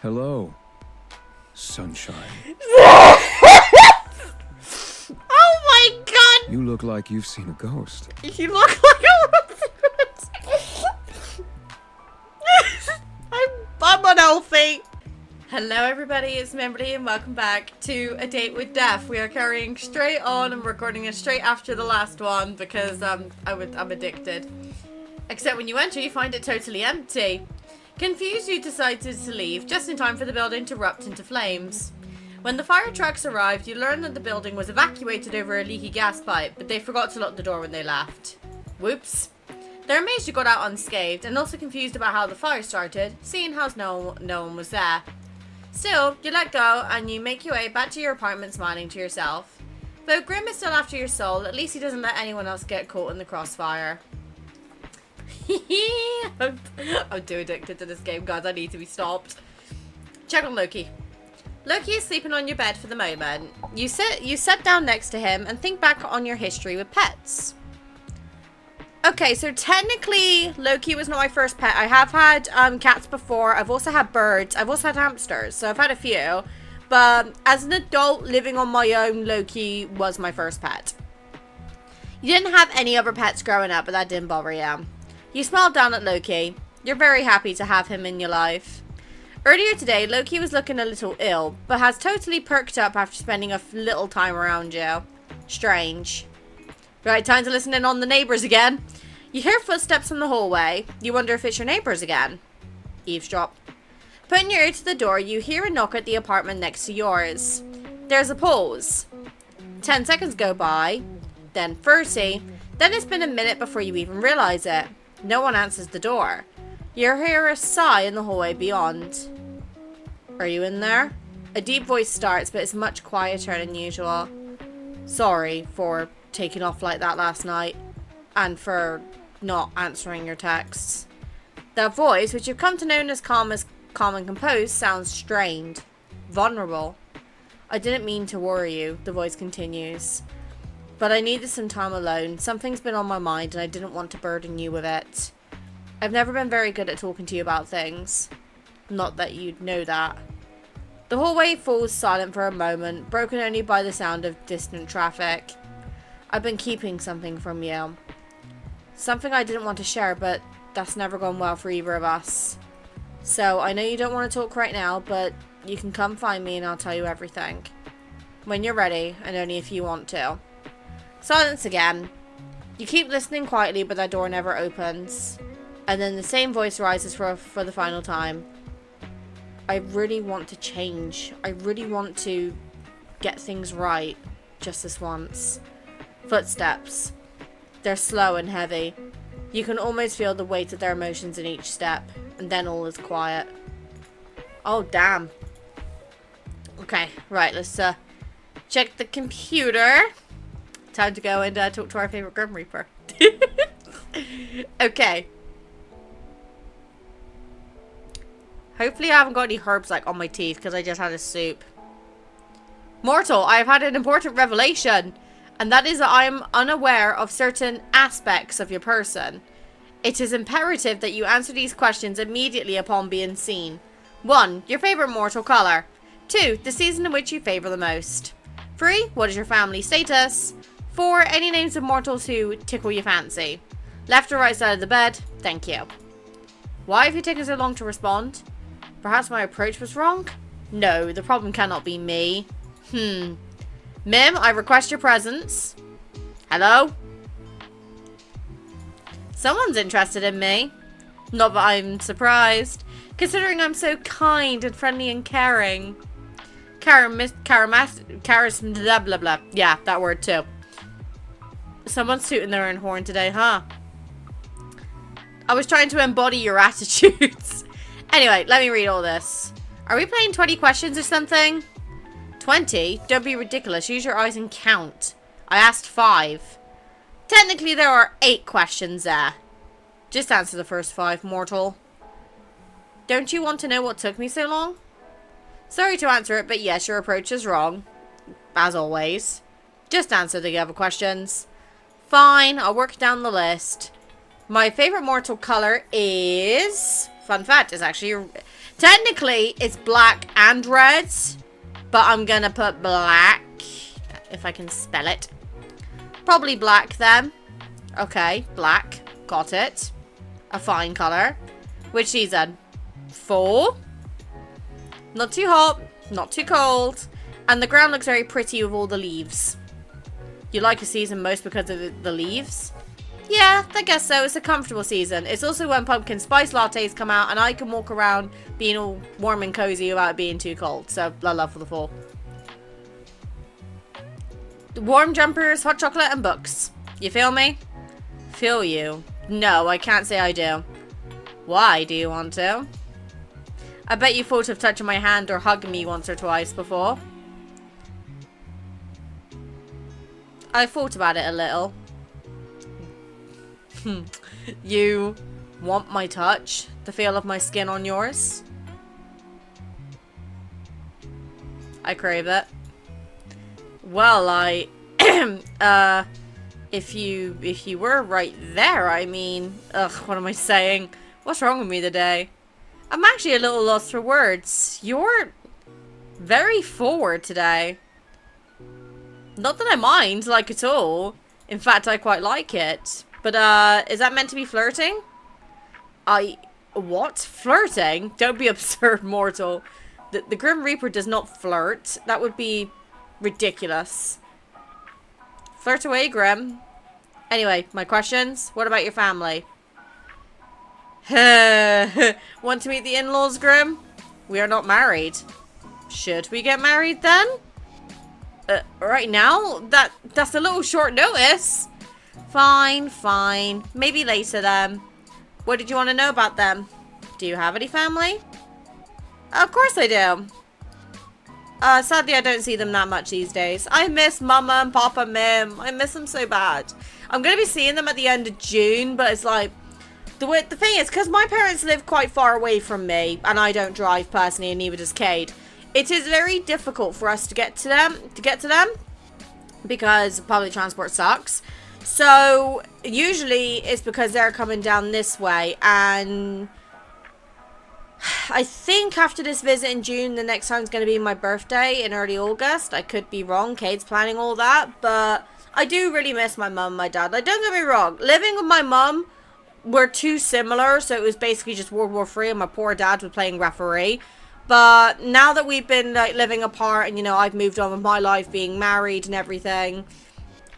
Hello, sunshine. Oh my god! You look like you've seen a ghost. You look like I'm unhealthy. Hello everybody, it's Mimberly and welcome back to A Date with Death. We are carrying straight on and recording it straight after the last one because I'm addicted. Except when you enter, you find it totally empty. Confused, you decided to leave just in time for the building to erupt into flames. When the fire trucks arrived, you learned that the building was evacuated over a leaky gas pipe, but they forgot to lock the door when they left. Whoops. They're amazed you got out unscathed, and also confused about how the fire started, seeing how no one was there. Still, you let go, and you make your way back to your apartment smiling to yourself. Though Grim is still after your soul, at least he doesn't let anyone else get caught in the crossfire. I'm too addicted to this game, guys. I need to be stopped. Check on Loki. Loki is sleeping on your bed for the moment. You sit down next to him and think back on your history with pets. Okay, so technically Loki was not my first pet. I have had cats before. I've also had birds. I've also had hamsters. So I've had a few. But as an adult living on my own, Loki was my first pet. You didn't have any other pets growing up, but that didn't bother you. You smiled down at Loki. You're very happy to have him in your life. Earlier today, Loki was looking a little ill, but has totally perked up after spending a little time around you. Strange. Right, time to listen in on the neighbors again. You hear footsteps in the hallway. You wonder if it's your neighbors again. Eavesdrop. Putting your ear to the door, you hear a knock at the apartment next to yours. There's a pause. 10 seconds go by. Then 30. Then it's been a minute before you even realize it. No one answers the door. You hear a sigh in the hallway beyond. Are you in there? A deep voice starts, but it's much quieter than usual. Sorry for taking off like that last night. And for not answering your texts. That voice, which you've come to know as calm and composed, sounds strained. Vulnerable. I didn't mean to worry you, the voice continues. But I needed some time alone. Something's been on my mind and I didn't want to burden you with it. I've never been very good at talking to you about things. Not that you'd know that. The hallway falls silent for a moment, broken only by the sound of distant traffic. I've been keeping something from you. Something I didn't want to share, but that's never gone well for either of us. So I know you don't want to talk right now, but you can come find me and I'll tell you everything. When you're ready, and only if you want to. Silence again. You keep listening quietly, but that door never opens. And then the same voice rises for the final time. I really want to change. I really want to get things right. Just this once. Footsteps. They're slow and heavy. You can almost feel the weight of their emotions in each step. And then all is quiet. Oh, damn. Okay, right, let's check the computer. Time to go and talk to our favorite Grim Reaper. Okay. Hopefully I haven't got any herbs like on my teeth because I just had a soup. Mortal, I have had an important revelation. And that is that I am unaware of certain aspects of your person. It is imperative that you answer these questions immediately upon being seen. 1. Your favorite mortal color. 2. The season in which you favor the most. 3. What is your family status? 4. Any names of mortals who tickle your fancy. Left or right side of the bed? Thank you. Why have you taken so long to respond? Perhaps my approach was wrong? No, the problem cannot be me. Mim, I request your presence. Hello? Someone's interested in me. Not that I'm surprised, considering I'm so kind and friendly and caring. Charism, blah blah blah. Yeah, that word too. Someone's tooting their own horn today, huh? I was trying to embody your attitudes. Anyway, let me read all this. Are we playing 20 questions or something? 20? Don't be ridiculous. Use your eyes and count. I asked 5. Technically, there are 8 questions there. Just answer the first 5, mortal. Don't you want to know what took me so long? Sorry to answer it, but yes, your approach is wrong. As always. Just answer the other questions. Fine, I'll work down the list. My favorite mortal color is... Fun fact, is actually Technically, it's black and red, but I'm gonna put black, if I can spell it. Probably black then. Okay, black. Got it. A fine color. Which season? 4. Not too hot, not too cold. And the ground looks very pretty with all the leaves. You like a season most because of the leaves? Yeah, I guess so. It's a comfortable season. It's also when pumpkin spice lattes come out and I can walk around being all warm and cozy without it being too cold. So, I love for the fall. Warm jumpers, hot chocolate, and books. You feel me? Feel you. No, I can't say I do. Why do you want to? I bet you thought of touching my hand or hugging me once or twice before. I thought about it a little. You want my touch? The feel of my skin on yours? I crave it. Well, if you were right there, I mean, ugh, what am I saying? What's wrong with me today? I'm actually a little lost for words. You're very forward today. Not that I mind, like, at all. In fact, I quite like it. But, is that meant to be flirting? What? Flirting? Don't be absurd, mortal. The Grim Reaper does not flirt. That would be ridiculous. Flirt away, Grim. Anyway, my questions. What about your family? Want to meet the in-laws, Grim? We are not married. Should we get married then? Right now? That's a little short notice. Fine, fine. Maybe later then. What did you want to know about them? Do you have any family? Of course I do. Sadly, I don't see them that much these days. I miss Mama and Papa Mim. I miss them so bad. I'm going to be seeing them at the end of June, but it's like... The thing is, because my parents live quite far away from me, and I don't drive personally, and neither does Cade, it is very difficult for us to get to them, because public transport sucks. So, usually, it's because they're coming down this way, and... I think after this visit in June, the next time's going to be my birthday in early August. I could be wrong. Cade's planning all that. But I do really miss my mum and my dad. Like, don't get me wrong. Living with my mum, we're too similar. So it was basically just World War III and my poor dad was playing referee. But now that we've been like living apart and, you know, I've moved on with my life, being married and everything,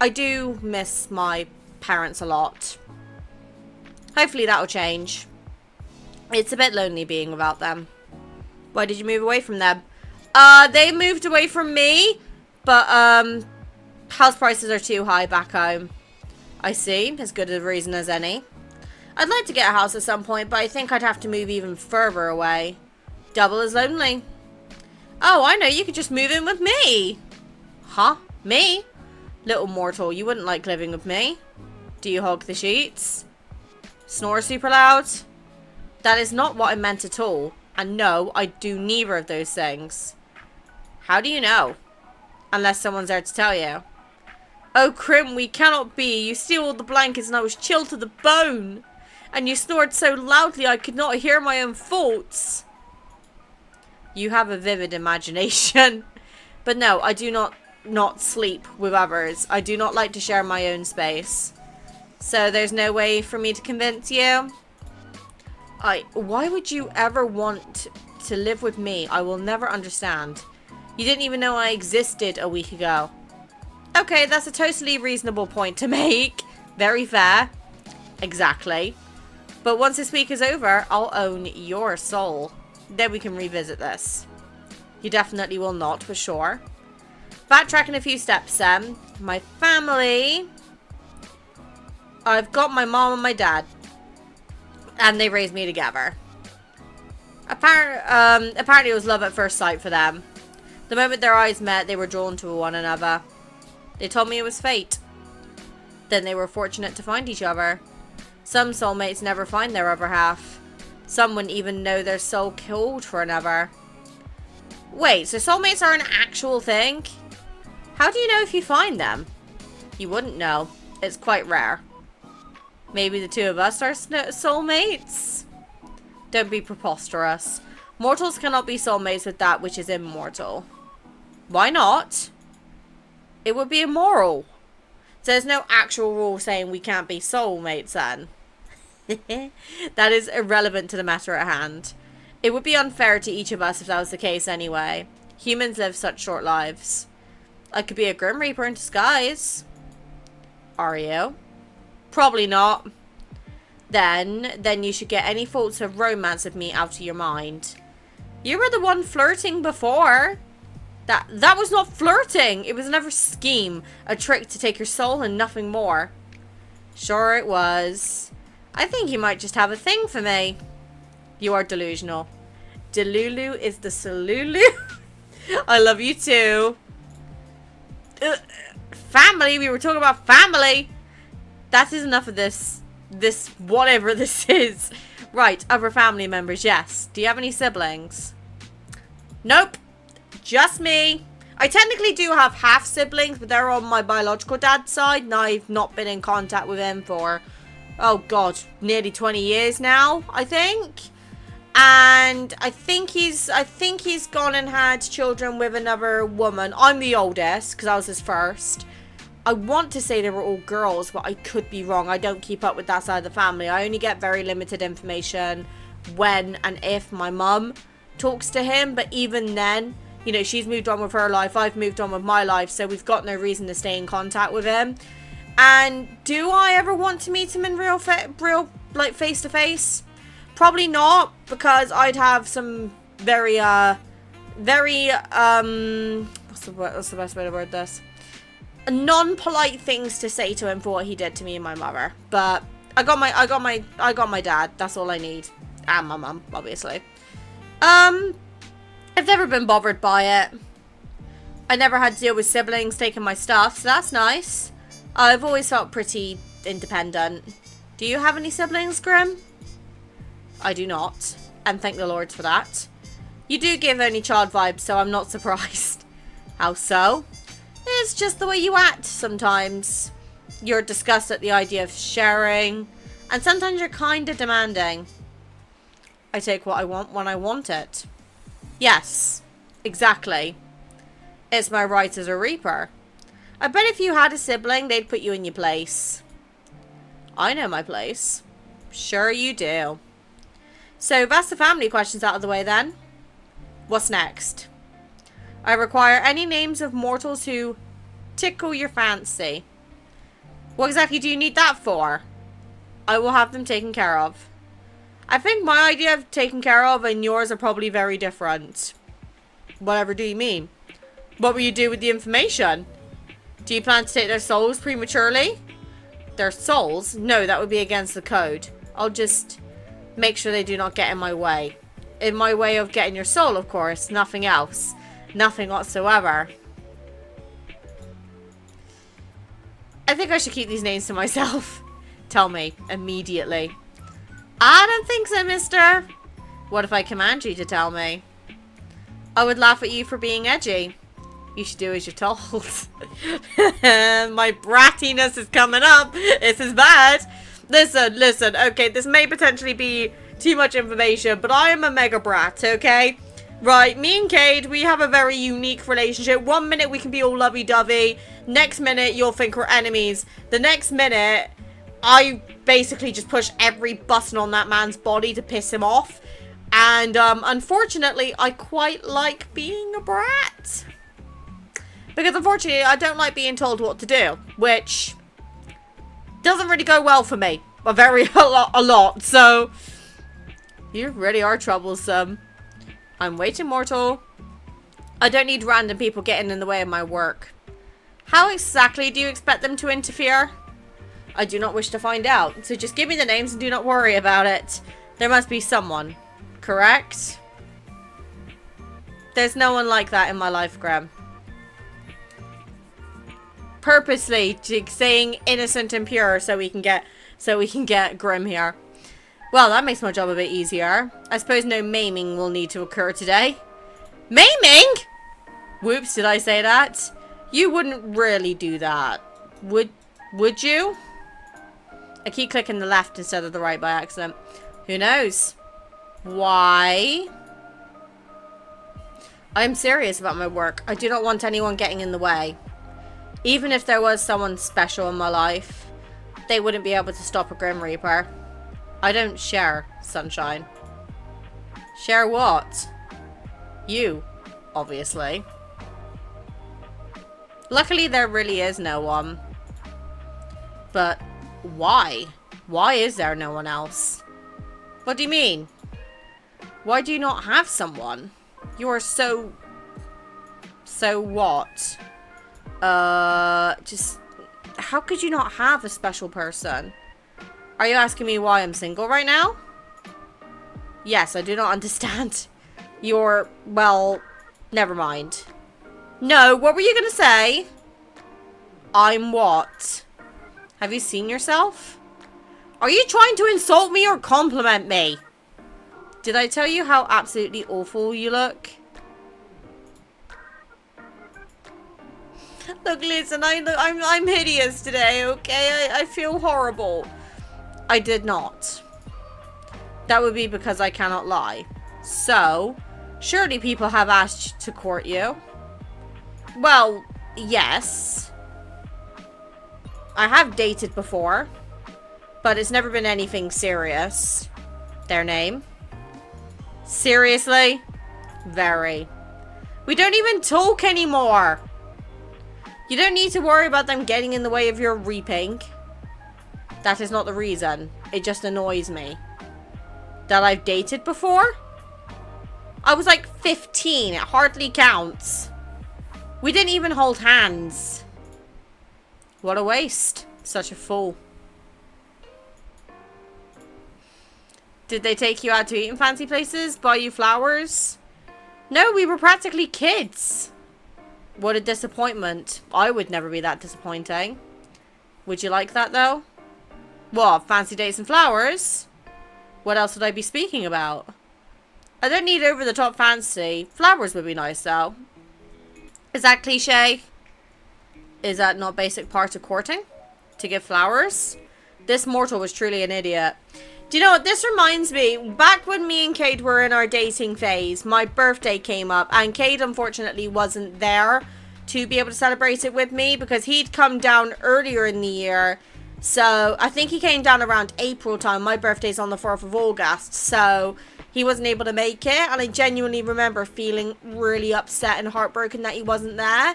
I do miss my parents a lot. Hopefully that'll change. It's a bit lonely being without them. Why did you move away from them? They moved away from me, but house prices are too high back home. I see. As good a reason as any. I'd like to get a house at some point, but I think I'd have to move even further away. Double as lonely. Oh, I know. You could just move in with me. Huh? Me? Little mortal, you wouldn't like living with me. Do you hog the sheets? Snore super loud? That is not what I meant at all. And no, I do neither of those things. How do you know? Unless someone's there to tell you. Oh, Crim, we cannot be. You steal all the blankets and I was chilled to the bone. And you snored so loudly I could not hear my own thoughts. You have a vivid imagination. But no, I do not sleep with others. I do not like to share my own space. So there's no way for me to convince you? Why would you ever want to live with me? I will never understand. You didn't even know I existed a week ago. Okay, that's a totally reasonable point to make. Very fair. Exactly. But once this week is over, I'll own your soul. Then we can revisit this. You definitely will not, for sure. Backtracking a few steps, Sam. My family. I've got my mom and my dad. And they raised me together. Apparently it was love at first sight for them. The moment their eyes met, they were drawn to one another. They told me it was fate. Then they were fortunate to find each other. Some soulmates never find their other half. Some wouldn't even know their soul killed for another. Wait, so soulmates are an actual thing? How do you know if you find them? You wouldn't know. It's quite rare. Maybe the two of us are soulmates? Don't be preposterous. Mortals cannot be soulmates with that which is immortal. Why not? It would be immoral. So there's no actual rule saying we can't be soulmates then. That is irrelevant to the matter at hand. It would be unfair to each of us if that was the case anyway. Humans live such short lives. I could be a Grim Reaper in disguise. Are you? Probably not. Then you should get any thoughts of romance of me out of your mind. You were the one flirting before. That was not flirting. It was another scheme. A trick to take your soul and nothing more. Sure it was. I think you might just have a thing for me. You are delusional. Delulu is the Salulu. I love you too. Family. We were talking about family. That is enough of this whatever this is. Right, other family members, yes. Do you have any siblings? Nope. Just me. I technically do have half siblings, but they're on my biological dad's side, and I've not been in contact with him for, oh god, nearly 20 years now, I think. And I think he's gone and had children with another woman. I'm the oldest, because I was his first. I want to say they were all girls, but I could be wrong. I don't keep up with that side of the family. I only get very limited information when and if my mum talks to him. But even then, you know, she's moved on with her life. I've moved on with my life. So we've got no reason to stay in contact with him. And do I ever want to meet him in real like face to face? Probably not, because I'd have some very, what's the best way to word this? Non-polite things to say to him for what he did to me and my mother. But I got my dad. That's all I need. And my mum, obviously. I've never been bothered by it. I never had to deal with siblings taking my stuff, so that's nice. I've always felt pretty independent. Do you have any siblings, Grim? I do not. And thank the Lord for that. You do give only child vibes, so I'm not surprised. How so? It's just the way you act sometimes. You're disgusted at the idea of sharing. And sometimes you're kind of demanding. I take what I want when I want it. Yes, exactly. It's my right as a Reaper. I bet if you had a sibling, they'd put you in your place. I know my place. Sure you do. So that's the family questions out of the way then. What's next? I require any names of mortals who tickle your fancy. What exactly do you need that for? I will have them taken care of. I think my idea of taken care of and yours are probably very different. Whatever do you mean? What will you do with the information? Do you plan to take their souls prematurely? Their souls? No, that would be against the code. I'll just make sure they do not get in my way. In my way of getting your soul, of course. Nothing else. Nothing whatsoever. I think I should keep these names to myself. Tell me. Immediately. I don't think so, mister. What if I command you to tell me? I would laugh at you for being edgy. You should do as you're told. My brattiness is coming up. This is bad. Listen. Okay, this may potentially be too much information, but I am a mega brat, okay? Right, me and Cade, we have a very unique relationship. 1 minute we can be all lovey-dovey. Next minute, you'll think we're enemies. The next minute, I basically just push every button on that man's body to piss him off. And, unfortunately, I quite like being a brat. Because, unfortunately, I don't like being told what to do. Which doesn't really go well for me. A lot. So, you really are troublesome. I'm way too mortal. I don't need random people getting in the way of my work. How exactly do you expect them to interfere? I do not wish to find out, so just give me the names and do not worry about it. There must be someone, correct? There's no one like that in my life, Graham. Purposely saying innocent and pure so we can get Grim here. Well, that makes my job a bit easier. I suppose no maiming will need to occur today. Maiming? Whoops, did I say that? You wouldn't really do that. Would you? I keep clicking the left instead of the right by accident. Who knows? Why? I'm serious about my work. I do not want anyone getting in the way. Even if there was someone special in my life, they wouldn't be able to stop a Grim Reaper. I don't share, Sunshine. Share what? You, obviously. Luckily, there really is no one. But why? Why is there no one else? What do you mean? Why do you not have someone? You are so... So what? Just... How could you not have a special person? Are you asking me why I'm single right now? Yes, I do not understand. You're... Well, never mind. No, what were you gonna say? I'm what? Have you seen yourself? Are you trying to insult me or compliment me? Did I tell you how absolutely awful you look? Look, listen, I'm hideous today, okay? I feel horrible. I did not. That would be because I cannot lie. So, surely people have asked to court you. Well, yes. I have dated before, but it's never been anything serious. Their name? Seriously? Very. We don't even talk anymore. You don't need to worry about them getting in the way of your reaping. That is not the reason. It just annoys me. That I've dated before? I was like 15. It hardly counts. We didn't even hold hands. What a waste. Such a fool. Did they take you out to eat in fancy places? Buy you flowers? No, we were practically kids. What a disappointment. I would never be that disappointing. Would you like that though? What, fancy dates and flowers? What else would I be speaking about? I don't need over-the-top fancy. Flowers would be nice though. Is that cliche? Is that not basic part of courting? To give flowers? This mortal was truly an idiot. Do you know what? This reminds me, back when me and Cade were in our dating phase, my birthday came up, and Cade unfortunately wasn't there to be able to celebrate it with me because he'd come down earlier in the year. So I think he came down around April time. My birthday's on the 4th of August, so he wasn't able to make it, and I genuinely remember feeling really upset and heartbroken that he wasn't there.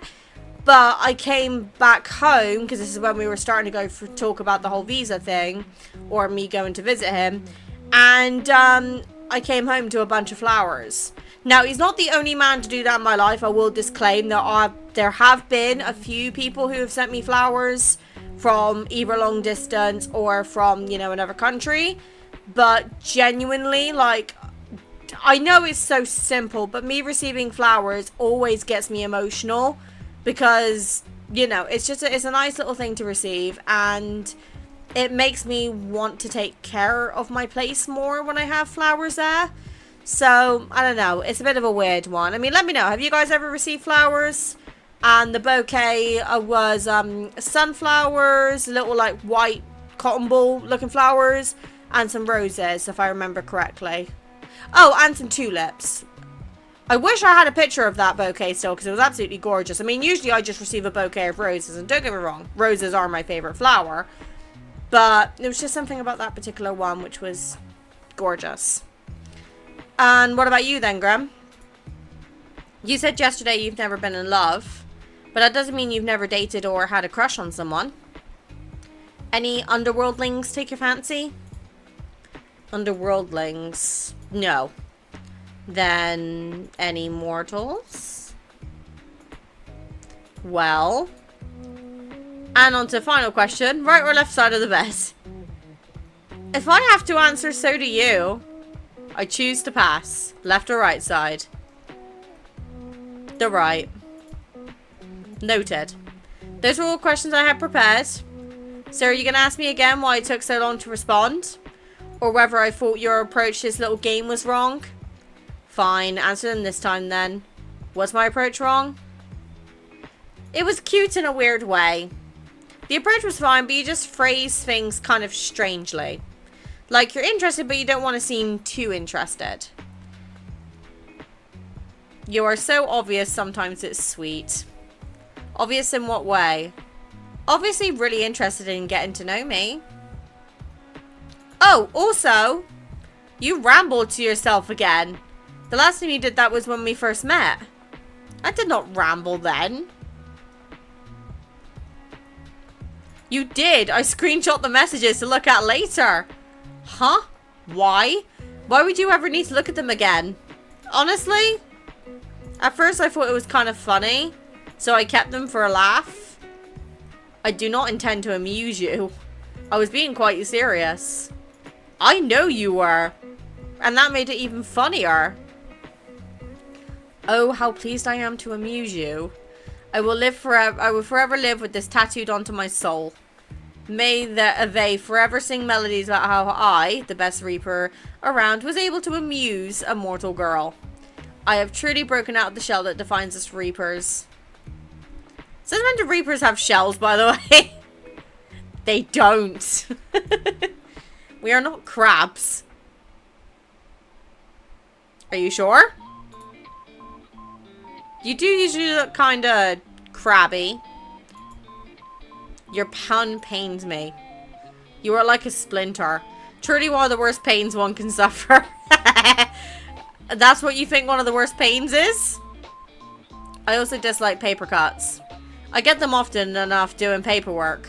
But I came back home, because this is when we were starting to go for talk about the whole visa thing, or me going to visit him, and I came home to a bunch of flowers. Now, he's not the only man to do that in my life. I will disclaim there have been a few people who have sent me flowers from either long distance or from, you know, another country. But genuinely, like, I know it's so simple, but me receiving flowers always gets me emotional. Because, you know, it's a nice little thing to receive, and it makes me want to take care of my place more when I have flowers there. So, I don't know, it's a bit of a weird one. I mean, let me know, have you guys ever received flowers? And the bouquet was sunflowers, little like white cotton ball looking flowers, and some roses, if I remember correctly. Oh, and some tulips. I wish I had a picture of that bouquet still, because it was absolutely gorgeous. I mean, usually I just receive a bouquet of roses, and don't get me wrong, roses are my favorite flower. But there was just something about that particular one which was gorgeous. And what about you then, Graham? You said yesterday you've never been in love, but that doesn't mean you've never dated or had a crush on someone. Any underworldlings take your fancy? Underworldlings? No. Then, any mortals? Well. And on to the final question. Right or left side of the bed? If I have to answer, so do you. I choose to pass. Left or right side? The right. Noted. Those were all questions I had prepared. So are you going to ask me again why it took so long to respond? Or whether I thought your approach to this little game was wrong? Fine, answer them this time then. Was my approach wrong? It was cute in a weird way. The approach was fine, but you just phrase things kind of strangely. Like you're interested, but you don't want to seem too interested. You are so obvious, sometimes it's sweet. Obvious in what way? Obviously really interested in getting to know me. Oh, also, you rambled to yourself again. The last time you did that was when we first met. I did not ramble then. You did. I screenshot the messages to look at later. Huh? Why? Why would you ever need to look at them again? Honestly, at first I thought it was kind of funny, so I kept them for a laugh. I do not intend to amuse you. I was being quite serious. I know you were. And that made it even funnier. Oh, how pleased I am to amuse you. I will live forever. I will forever live with this tattooed onto my soul. May they forever sing melodies about how I, the best reaper around, was able to amuse a mortal girl. I have truly broken out of the shell that defines us reapers. Says when do reapers have shells, by the way? They don't. We are not crabs. Are you sure? You do usually look kind of crabby. Your pun pains me. You are like a splinter. Truly one of the worst pains one can suffer. That's what you think one of the worst pains is? I also dislike paper cuts. I get them often enough doing paperwork.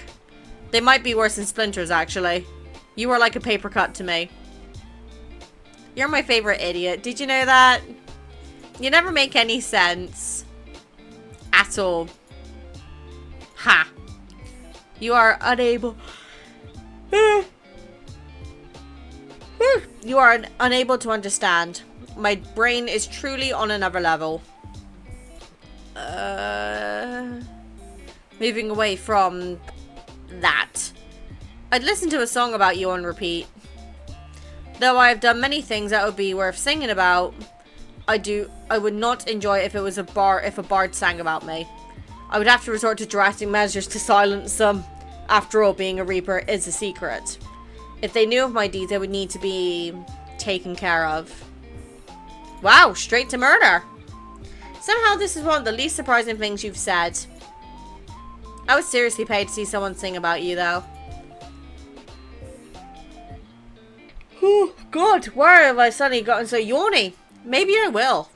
They might be worse than splinters, actually. You are like a paper cut to me. You're my favorite idiot. Did you know that? You never make any sense. At all. Ha. You are unable... You are unable to understand. My brain is truly on another level. Moving away from that. I'd listen to a song about you on repeat. Though I have done many things that would be worth singing about, I would not enjoy it if it was if a bard sang about me. I would have to resort to drastic measures to silence them. After all, being a reaper is a secret. If they knew of my deeds, they would need to be taken care of. Wow, straight to murder. Somehow this is one of the least surprising things you've said. I would seriously pay to see someone sing about you, though. Oh, God, why have I suddenly gotten so yawny? Maybe I will.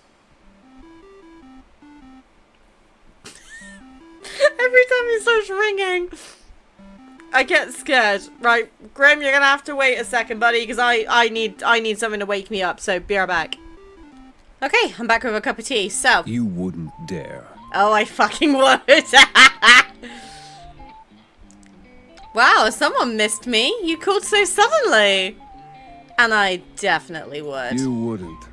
Every time it starts ringing, I get scared. Right, Grim, you're gonna have to wait a second, buddy, because I need something to wake me up. So be right back. Okay, I'm back with a cup of tea. So You wouldn't dare. oh, I fucking would. Wow, someone missed me. You called so suddenly. And I definitely would. You wouldn't.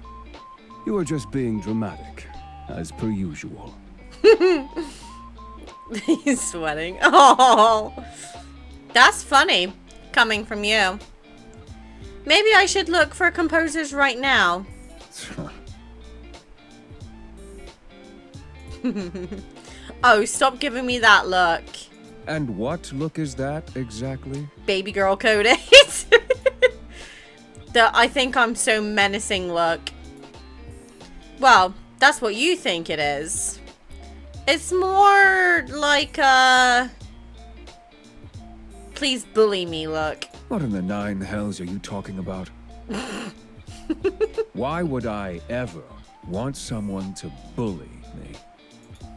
You are just being dramatic, as per usual. He's sweating. Oh, that's funny coming from you. Maybe I should look for composers right now. Oh, stop giving me that look. And what look is that exactly? Baby girl coded. I think I'm so menacing look. Well, that's what you think it is. It's more like please bully me look. What in the nine hells are you talking about? Why would I ever want someone to bully me?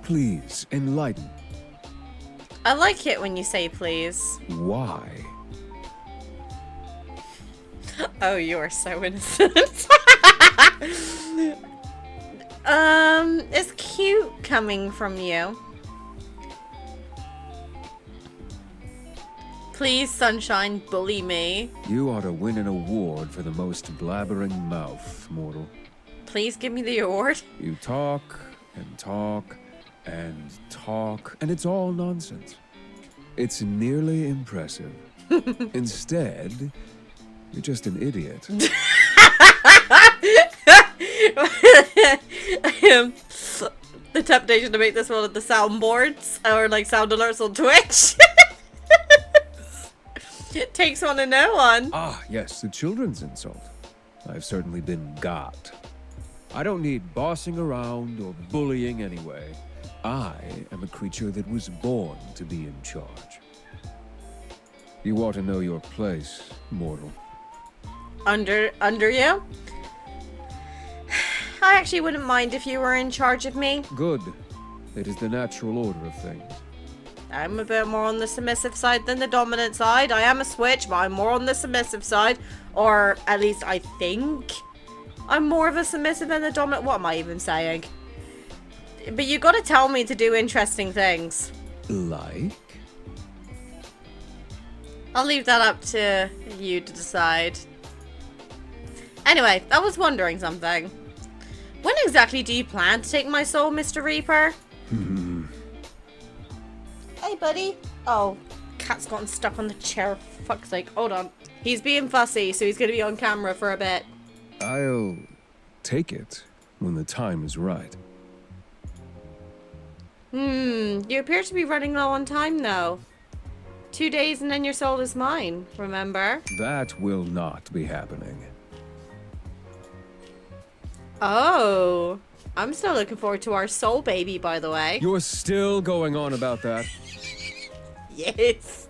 Please, enlighten. I like it when you say please. Why? Oh, you are so innocent. It's cute coming from you. Please, sunshine, bully me. You ought to win an award for the most blabbering mouth, mortal. Please give me the award. You talk and talk and talk, and it's all nonsense. It's nearly impressive. Instead, you're just an idiot. The temptation to make this one of the soundboards or like sound alerts on Twitch. It takes one to know one. Ah, yes, the children's insult. I've certainly been got. I don't need bossing around or bullying anyway. I am a creature that was born to be in charge. You ought to know your place, mortal. Under you? I actually wouldn't mind if you were in charge of me. Good. It is the natural order of things. I'm a bit more on the submissive side than the dominant side. I am a switch, but I'm more on the submissive side. Or at least I think I'm more of a submissive than the dominant. What am I even saying? But you gotta tell me to do interesting things. Like? I'll leave that up to you to decide. Anyway, I was wondering something. When exactly do you plan to take my soul, Mr. Reaper? Hey, buddy. Oh, cat's gotten stuck on the chair. For fuck's sake. Hold on. He's being fussy, so he's gonna be on camera for a bit. I'll take it when the time is right. You appear to be running low on time, though. 2 days and then your soul is mine, remember? That will not be happening. Oh. I'm still looking forward to our soul baby, by the way. You're still going on about that? Yes.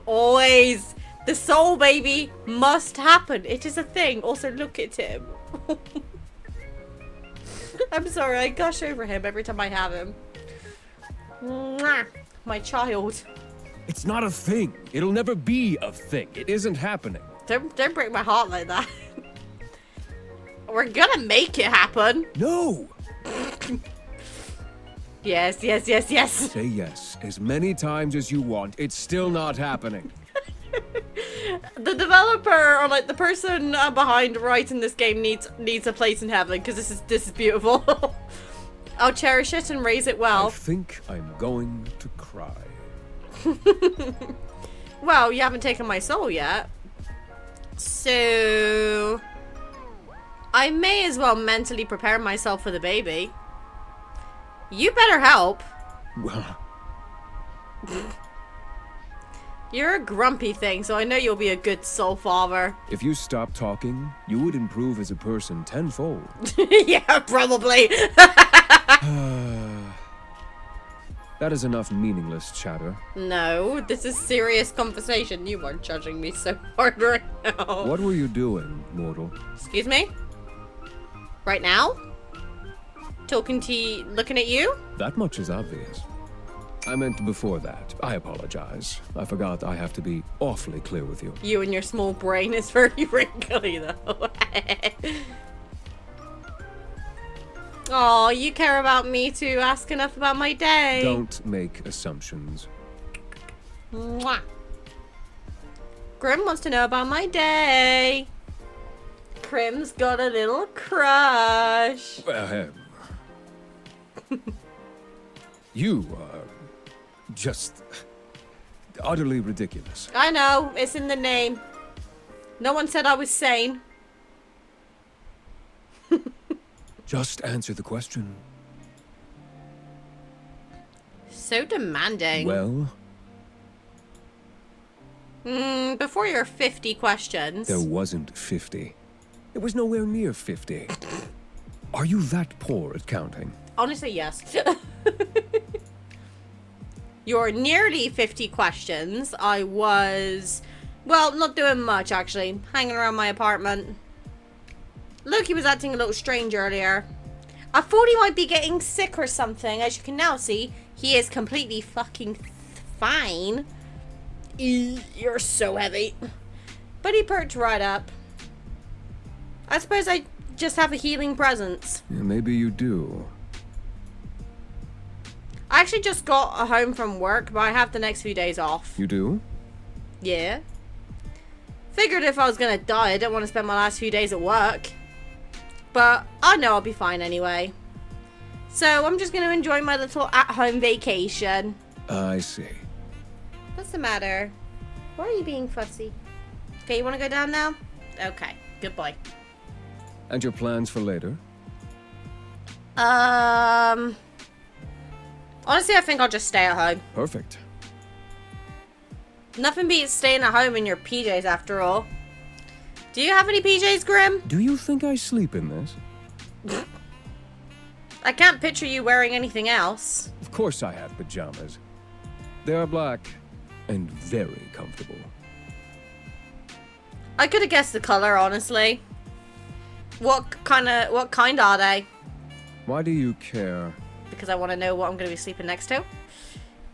Always. The soul baby must happen. It is a thing. Also, look at him. I'm sorry, I gush over him every time I have him. Mwah. My child. It's not a thing. It'll never be a thing. It isn't happening. Don't break my heart like that. We're gonna make it happen. No! Yes, yes, yes, yes. Say yes as many times as you want. It's still not happening. The developer, or like the person behind writing this game, needs a place in heaven because this is beautiful. I'll cherish it and raise it I well. think I'm going to cry. Well, you haven't taken my soul yet, so I may as well mentally prepare myself for the baby. You better help. Well, You're a grumpy thing, so I know you'll be a good soul father. if you stop talking, you would improve as a person tenfold. Yeah, probably. That is enough meaningless chatter. No, this is serious conversation. You aren't judging me so hard right now. What were you doing, mortal? Excuse me? Right now? Talking to you, looking at you? That much is obvious. I meant before that. I apologize. I forgot I have to be awfully clear with you. You and your small brain is very wrinkly, though. Oh, you care about me to ask enough about my day. Don't make assumptions. Mwah. Grim wants to know about my day. Grim's got a little crush. You are just utterly ridiculous. I know, it's in the name. No one said I was sane. Just answer the question. So demanding. Well, Before your 50 questions. there wasn't 50. It was nowhere near 50. Are you that poor at counting? Honestly, yes. Your nearly 50 questions, I was, well, not doing much actually. Hanging around my apartment. Loki was acting a little strange earlier. I thought he might be getting sick or something. As you can now see, he is completely fucking fine. You're so heavy. But he perked right up. I suppose I just have a healing presence. Yeah, maybe you do. I actually just got home from work, but I have the next few days off. You do? Yeah. Figured if I was gonna die, I didn't want to spend my last few days at work. But I know I'll be fine anyway. So I'm just gonna enjoy my little at-home vacation. I see. What's the matter? Why are you being fussy? Okay, you wanna go down now? Okay, good boy. And your plans for later? Honestly, I think I'll just stay at home. Perfect. Nothing beats staying at home in your PJs after all. Do you have any PJs, Grim? Do you think I sleep in this? I can't picture you wearing anything else. Of course I have pajamas. They are black and very comfortable. I could have guessed the color, honestly. What kind are they? Why do you care? Because I want to know what I'm going to be sleeping next to.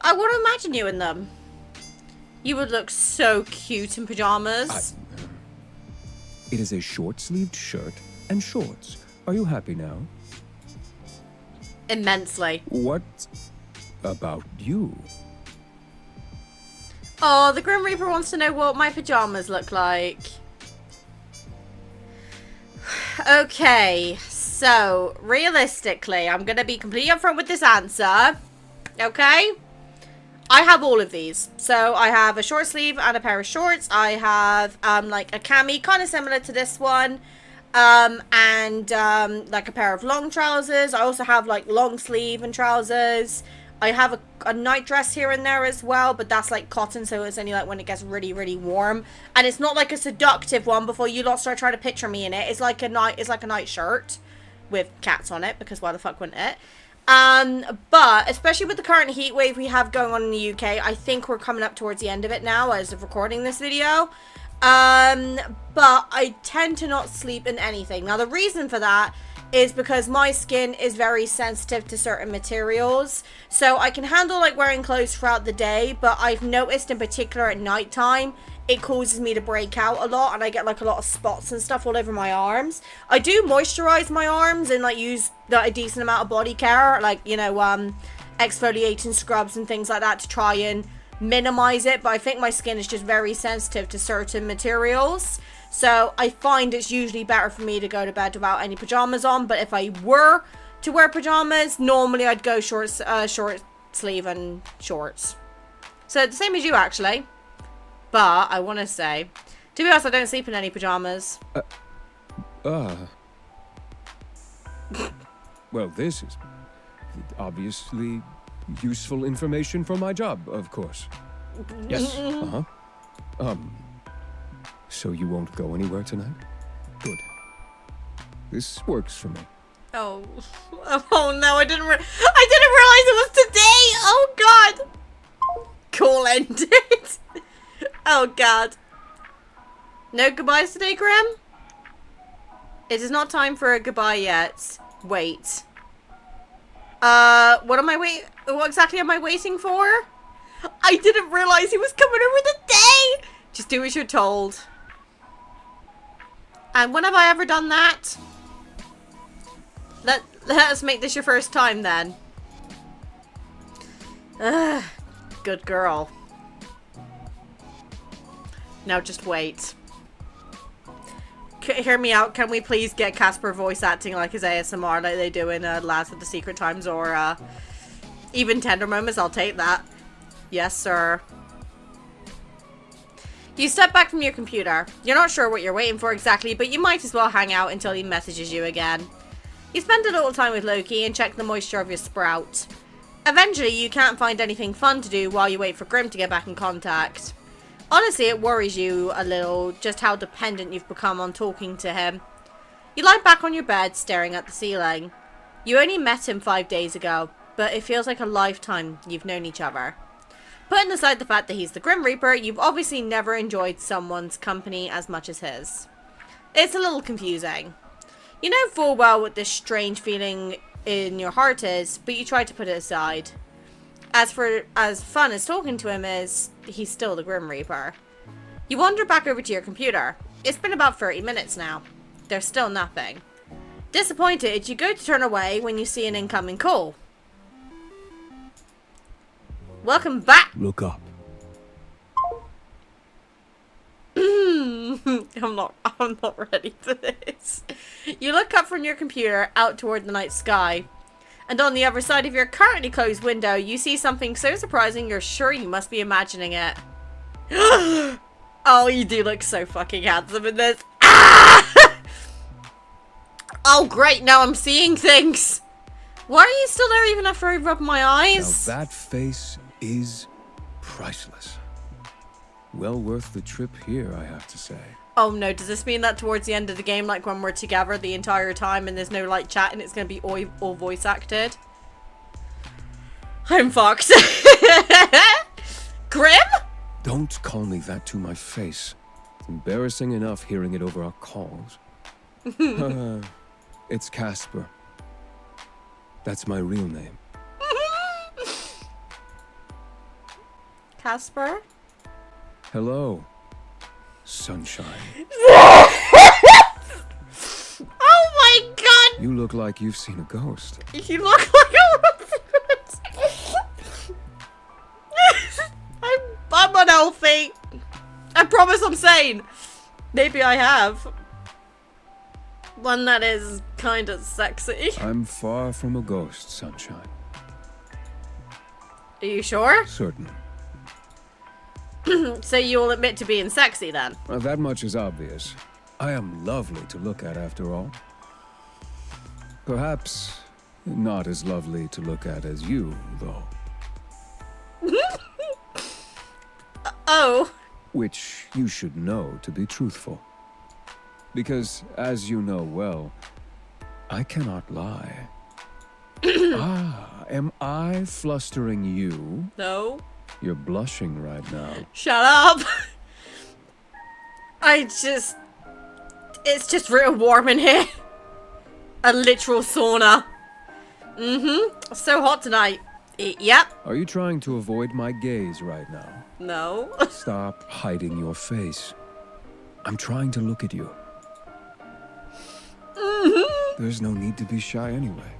I want to imagine you in them. You would look so cute in pajamas. It is a short-sleeved shirt and shorts. Are you happy now? Immensely. What about you? Oh, the Grim Reaper wants to know what my pajamas look like. Okay, so realistically, I'm gonna be completely upfront with this answer. Okay? I have all of these. So I have a short sleeve and a pair of shorts. I have like a cami, kind of similar to this one. And like a pair of long trousers. I also have like long sleeve and trousers. I have a night dress here and there as well, but that's like cotton, so it's only like when it gets really, really warm. And it's not like a seductive one before you lot start trying to picture me in it. It's like a night shirt with cats on it, because why the fuck wouldn't it? But especially with the current heat wave we have going on in the UK, I think we're coming up towards the end of it now as of recording this video. But I tend to not sleep in anything. Now the reason for that is because my skin is very sensitive to certain materials. So I can handle like wearing clothes throughout the day, but I've noticed in particular at nighttime, it causes me to break out a lot and I get like a lot of spots and stuff all over my arms. I do moisturize my arms and like use a decent amount of body care, like, you know, exfoliating scrubs and things like that to try and minimize it, but I think my skin is just very sensitive to certain materials. So I find it's usually better for me to go to bed without any pajamas on. But if I were to wear pajamas, normally I'd go short sleeve and shorts. So the same as you, actually. But I want to say, to be honest, I don't sleep in any pajamas. Well, this is obviously useful information for my job, of course. Yes. So you won't go anywhere tonight? Good. This works for me. Oh no, I didn't realize it was today. Oh god. Cool ended. Oh god. No goodbyes today, Grim? It is not time for a goodbye yet. Wait. What exactly am I waiting for? I didn't realize he was coming over the day. Just do as you're told. And when have I ever done that? Let us make this your first time then. Good girl. Now just wait. Hear me out. Can we please get Casper voice acting like his ASMR like they do in Lads with the Secret Times or even Tender Moments? I'll take that. Yes, sir. You step back from your computer. You're not sure what you're waiting for exactly, but you might as well hang out until he messages you again. You spend a little time with Loki and check the moisture of your sprout. Eventually, you can't find anything fun to do while you wait for Grim to get back in contact. Honestly, it worries you a little just how dependent you've become on talking to him. You lie back on your bed, staring at the ceiling. You only met him 5 days ago, but it feels like a lifetime you've known each other. Putting aside the fact that he's the Grim Reaper, you've obviously never enjoyed someone's company as much as his. It's a little confusing. You know full well what this strange feeling in your heart is, but you try to put it aside. As fun as talking to him is, he's still the Grim Reaper. You wander back over to your computer. It's been about 30 minutes now. There's still nothing. Disappointed, you go to turn away when you see an incoming call. Welcome back! Look up. I'm not ready for this. You look up from your computer out toward the night sky. And on the other side of your currently closed window, you see something so surprising you're sure you must be imagining it. Oh, you do look so fucking handsome in this. Ah! Oh, great, now I'm seeing things. Why are you still there even after I rub my eyes? Now that face is priceless. Well worth the trip here, I have to say. Oh no, does this mean that towards the end of the game, like when we're together the entire time and there's no like chat and it's gonna be all voice acted? I'm fucked. Grim? Don't call me that to my face. It's embarrassing enough hearing it over our calls. It's Casper. That's my real name. Casper? Hello, sunshine. Oh my god! You look like you've seen a ghost. You look like I'm unhealthy. I promise I'm sane. Maybe I have. One that is kind of sexy. I'm far from a ghost, sunshine. Are you sure? Certain. So you'll admit to being sexy then? Well, that much is obvious. I am lovely to look at after all. Perhaps not as lovely to look at as you, though. Oh. Which you should know to be truthful. Because, as you know well, I cannot lie. Am I flustering you? No. You're blushing right now. Shut up. It's just real warm in here. A literal sauna. Mm-hmm. So hot tonight. Yep. Are you trying to avoid my gaze right now? No. Stop hiding your face. I'm trying to look at you. Mm-hmm. There's no need to be shy anyway.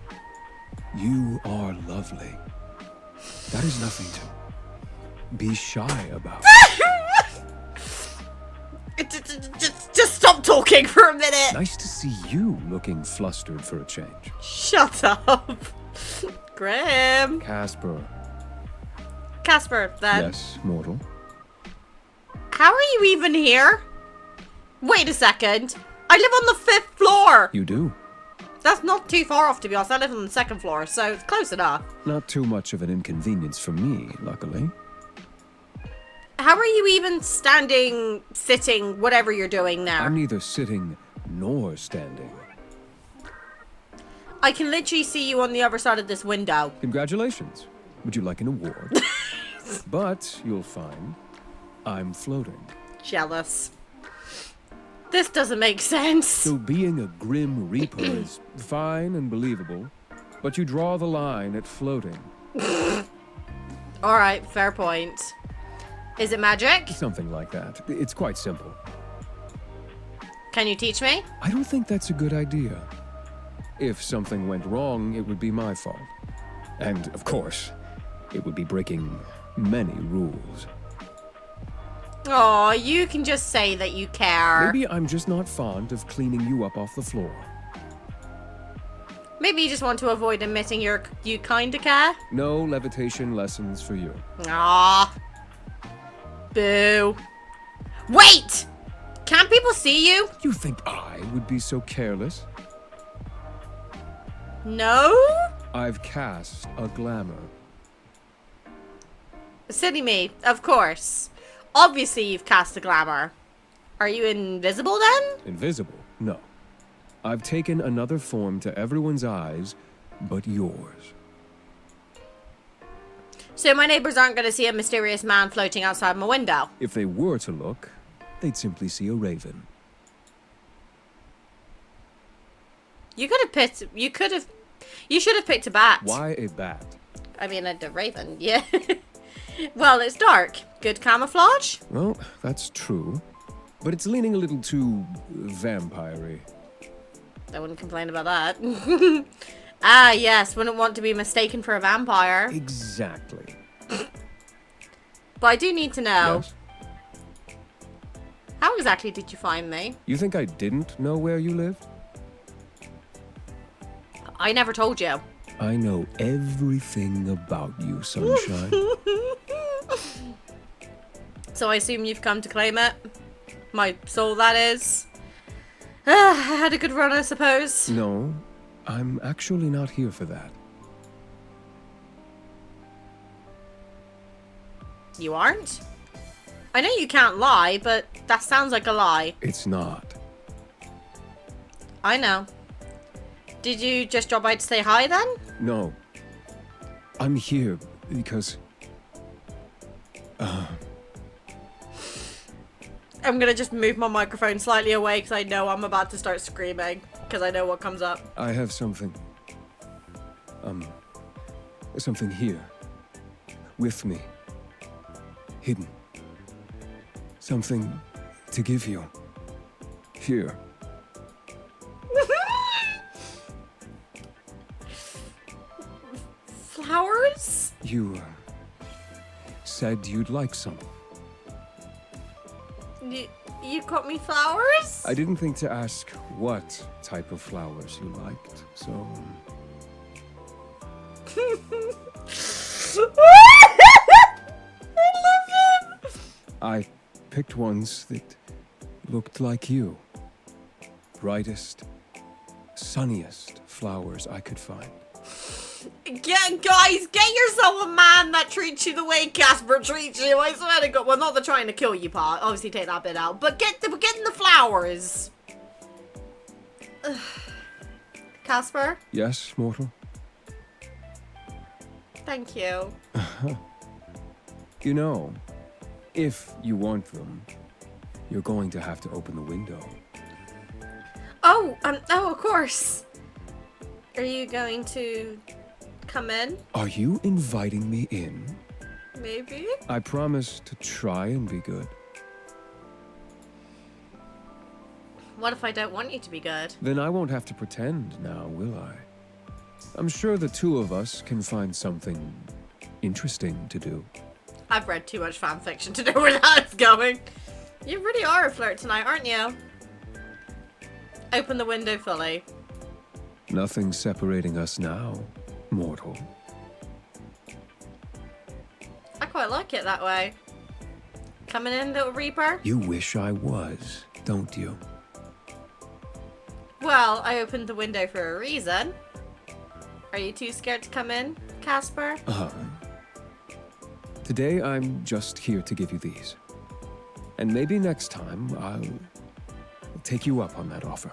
You are lovely. That is nothing to be shy about. Just stop talking for a minute. Nice to see you looking flustered for a change. Shut up. Grim. Casper. Casper, then. Yes, mortal. How are you even here? Wait a second. I live on the 5th floor. You do. That's not too far off, to be honest. I live on the 2nd floor, so it's close enough. Not too much of an inconvenience for me, luckily. How are you even standing, sitting, whatever you're doing there? I'm neither sitting nor standing. I can literally see you on the other side of this window. Congratulations. Would you like an award? But you'll find I'm floating. Jealous. This doesn't make sense. So being a grim reaper is fine and believable, but you draw the line at floating. Alright, fair point. Is it magic? Something like that. It's quite simple. Can you teach me? I don't think that's a good idea. If something went wrong, it would be my fault. And, of course, it would be breaking many rules. Aw, you can just say that you care. Maybe I'm just not fond of cleaning you up off the floor. Maybe you just want to avoid admitting you kinda care? No levitation lessons for you. Aw. Boo. Wait! Can't people see you? You think I would be so careless? No? I've cast a glamour. Silly me, of course. Obviously you've cast a glamour. Are you invisible then? Invisible? No. I've taken another form to everyone's eyes but yours. So my neighbors aren't going to see a mysterious man floating outside my window? If they were to look, they'd simply see a raven. You should have picked a bat. Why a bat? I mean, a raven, yeah. Well, it's dark. Good camouflage? Well, that's true. But it's leaning a little too vampire-y. I wouldn't complain about that. Ah, yes, wouldn't want to be mistaken for a vampire. Exactly. But I do need to know. Yes? How exactly did you find me? You think I didn't know where you lived? I never told you. I know everything about you, sunshine. So I assume you've come to claim it? My soul, that is. I had a good run, I suppose. No, I'm actually not here for that. You aren't? I know you can't lie, but that sounds like a lie. It's not. I know. Did you just drop by to say hi then? No. I'm here because... I'm gonna just move my microphone slightly away because I know I'm about to start screaming. Because I know what comes up. I have something. Something here. With me. Hidden. Something to give you. Here. Flowers? You said you'd like some. You got me flowers? I didn't think to ask what type of flowers you liked, so... I love him! I picked ones that looked like you. Brightest, sunniest flowers I could find. Guys, get yourself a man that treats you the way Casper treats you. I swear to God. Well, not the trying to kill you part. Obviously, take that bit out. But getting the flowers. Casper? Yes, mortal? Thank you. You know, if you want them, you're going to have to open the window. Oh, of course. Are you going to come in? Are you inviting me in? Maybe? I promise to try and be good. What if I don't want you to be good? Then I won't have to pretend now, will I? I'm sure the two of us can find something interesting to do. I've read too much fan fiction to know where that's going. You really are a flirt tonight, aren't you? Open the window fully. Nothing separating us now, mortal. I quite like it that way. Coming in, little Reaper? You wish I was, don't you? Well, I opened the window for a reason. Are you too scared to come in, Casper? Today I'm just here to give you these. And maybe next time I'll take you up on that offer.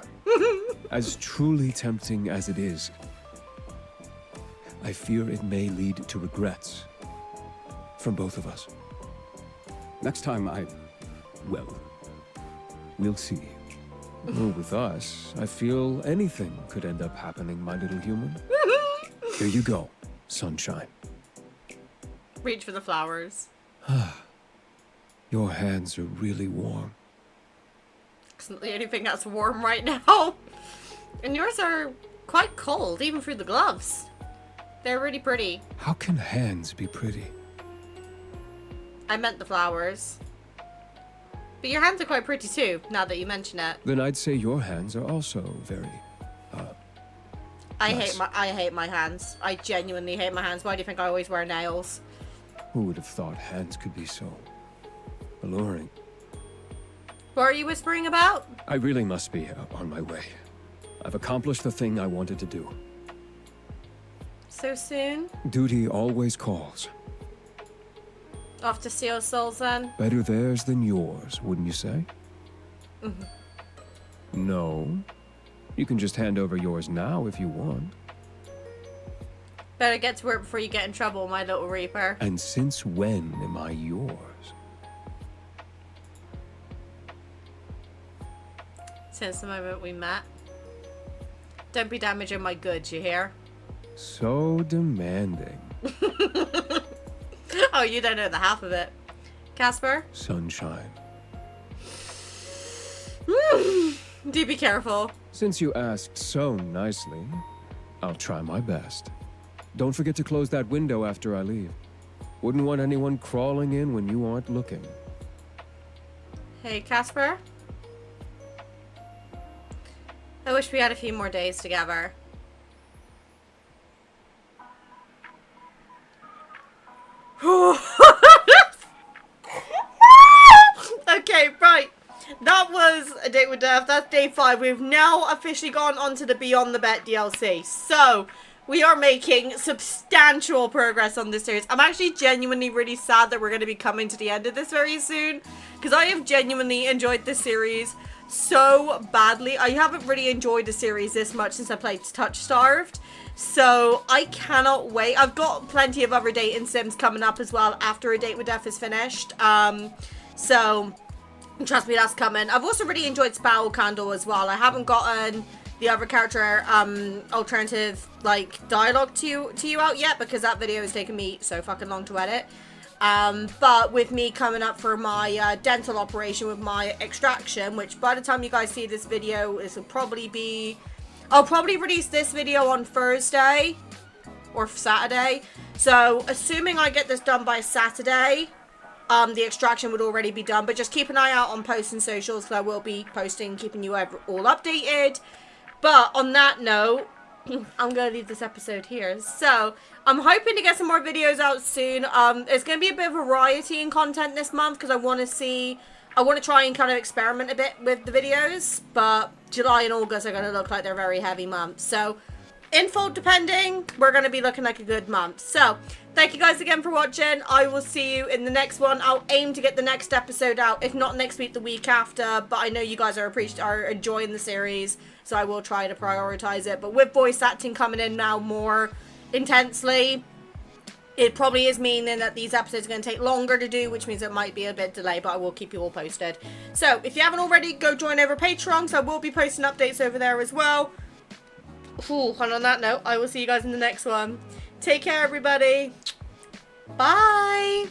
As truly tempting as it is, I fear it may lead to regrets from both of us. Next time well, we'll see. Well, with us, I feel anything could end up happening, my little human. Here you go, sunshine. Reach for the flowers. Your hands are really warm. It's not the only thing that's warm right now. And yours are quite cold, even through the gloves. They're really pretty. How can hands be pretty? I meant the flowers. But your hands are quite pretty too, now that you mention it. Then I'd say your hands are also very, I nice. hate my hands. I genuinely hate my hands. Why do you think I always wear nails? Who would have thought hands could be so alluring? What are you whispering about? I really must be on my way. I've accomplished the thing I wanted to do. So soon? Duty always calls. Off to steal souls then? Better theirs than yours, wouldn't you say? No. You can just hand over yours now if you want. Better get to work before you get in trouble, my little Reaper. And since when am I yours? Since the moment we met. Don't be damaging my goods, you hear? So demanding. Oh, you don't know the half of it. Casper? Sunshine. Do be careful. Since you asked so nicely, I'll try my best. Don't forget to close that window after I leave. Wouldn't want anyone crawling in when you aren't looking. Hey, Casper? I wish we had a few more days together. Okay, right. That was A Date with Death. That's day 5. We've now officially gone on to the Beyond the Bet DLC. So, We are making substantial progress on this series. I'm actually genuinely really sad that we're going to be coming to the end of this very soon, because I have genuinely enjoyed this series so badly. I haven't really enjoyed a series this much since I played Touch Starved, so I cannot wait. I've got plenty of other dating sims coming up as well after A Date with Death is finished, so trust me, that's coming. I've also really enjoyed Sparrow Candle as well. I haven't gotten the other character alternative like dialogue to you out yet, because that video has taken me so fucking long to edit. But with me coming up for my dental operation with my extraction, which by the time you guys see this video, this will probably be, I'll probably release this video on Thursday or Saturday. So assuming I get this done by Saturday, the extraction would already be done. But just keep an eye out on posts and socials, because I will be posting, keeping you all updated. But on that note, I'm going to leave this episode here. So, I'm hoping to get some more videos out soon. There's going to be a bit of variety in content this month, because I want to try and kind of experiment a bit with the videos. But July and August are going to look like they're very heavy months. So, info depending, we're going to be looking like a good month. So, thank you guys again for watching. I will see you in the next one. I'll aim to get the next episode out, if not next week, the week after. But I know you guys are enjoying the series, so I will try to prioritize it. But with voice acting coming in now more intensely, it probably is meaning that these episodes are going to take longer to do, which means it might be a bit delayed, but I will keep you all posted. So, if you haven't already, go join over Patreon, because I will be posting updates over there as well. Ooh, and on that note, I will see you guys in the next one. Take care, everybody. Bye.